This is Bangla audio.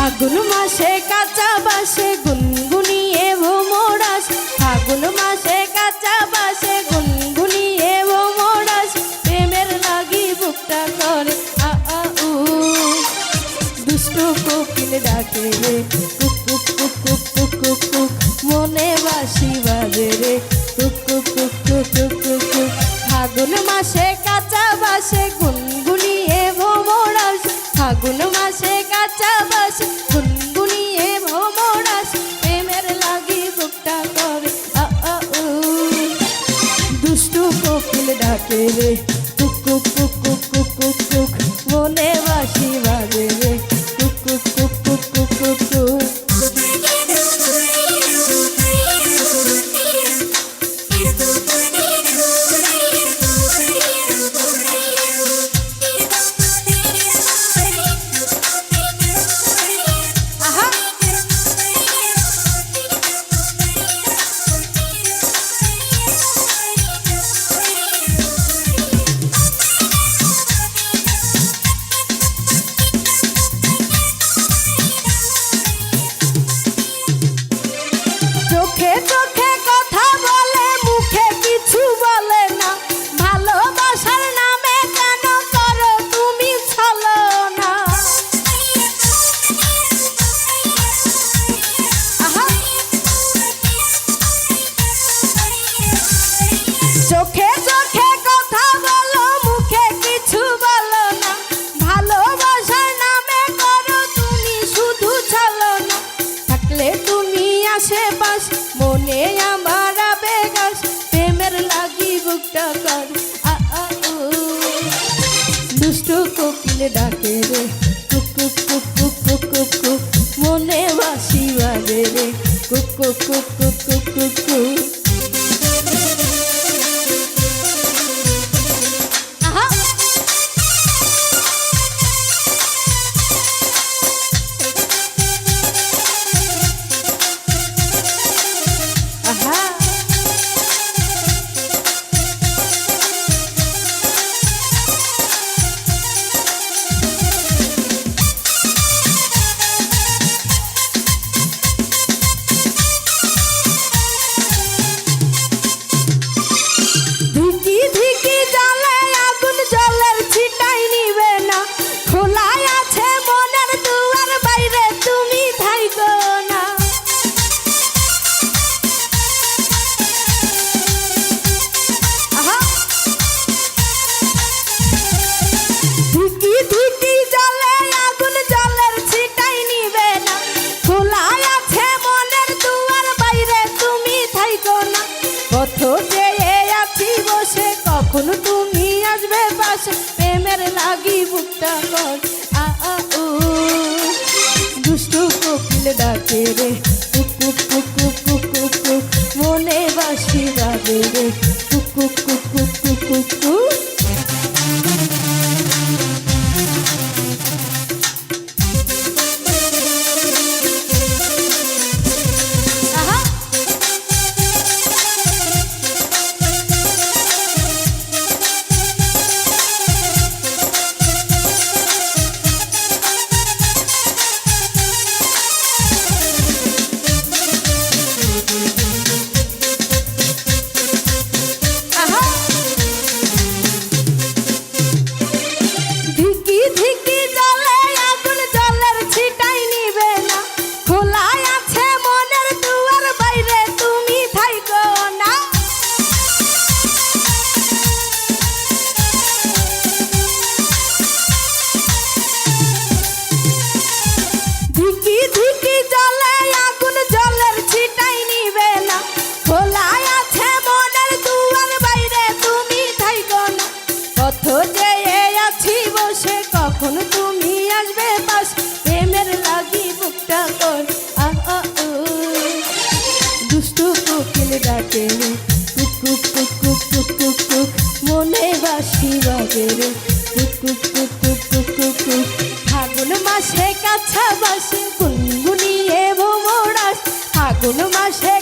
ফাগুন মাসে কাঁচা বাসে গুনগুনিয়ে ভোমরাস, ফাগুন মাসে কাঁচা বাসে গুনগুনিয়ে ভোমরাস, প্রেমের লাগি বুকটা করে আ আ উ। দুষ্টু কোকিল ডাকে রে cook cook cook cook cook cook cook, মনে বাঁশি বাজে রে cook cook cook cook cook cook cook. ফাগুন মাসে কাঁচা বাসে গুনগুনিয়ে ভোমরাস, ফাগুন মাসে কাঁচা বাসে গুনগুনিয়ে ভোমরাস, প্রেমের লাগি বুকটা করে আ আ উ। দুষ্টু কোকিল ডাকে রে cook cook cook cook cook cook cook, মনে বাঁশি বাজে রে cook cook cook cook cook cook cook. চোখে চোখে কথা বলে মুখে কিছু বলে না, ভালোবাসার নামে কেন করো তুমি ছলনা। চোখে চোখে কথা বলো মুখে কিছু বলো না, ভালোবাসার নামে করো তুমি শুধু ছলনা। থাকলে তুমি আশেপাশ মনে আমার আবেগ আস, প্রেমের লাগি বুকটা কর আ আ উ। দুষ্টু কোকিল ডাকে রে cook cook cook cook cook cook cook, মনে বাঁশি বাজে রে cook cook cook cook cook cook cook. কখন তুমি আসবে পাশে, প্রেমের লাগি বুকটা কর আ আ উ। দুষ্টু কোকিল ডাকে রে cook cook cook cook cook cook cook, মনে বাঁশি বাজে রে cook cook cook cook cook cook cook. কখন তুমি আসবে পাশ, প্রেমের লাগি বুকটা কর আ আ উ। দুষ্টু কোকিল ডাকে রে cook cook cook cook cook cook cook, মনে বাঁশি বাজে রে cook cook cook cook cook cook cook. ফাগুন মাসে কাঁচা বাসে গুনগুনিয়ে ভোমরাস, ফাগুন মাসে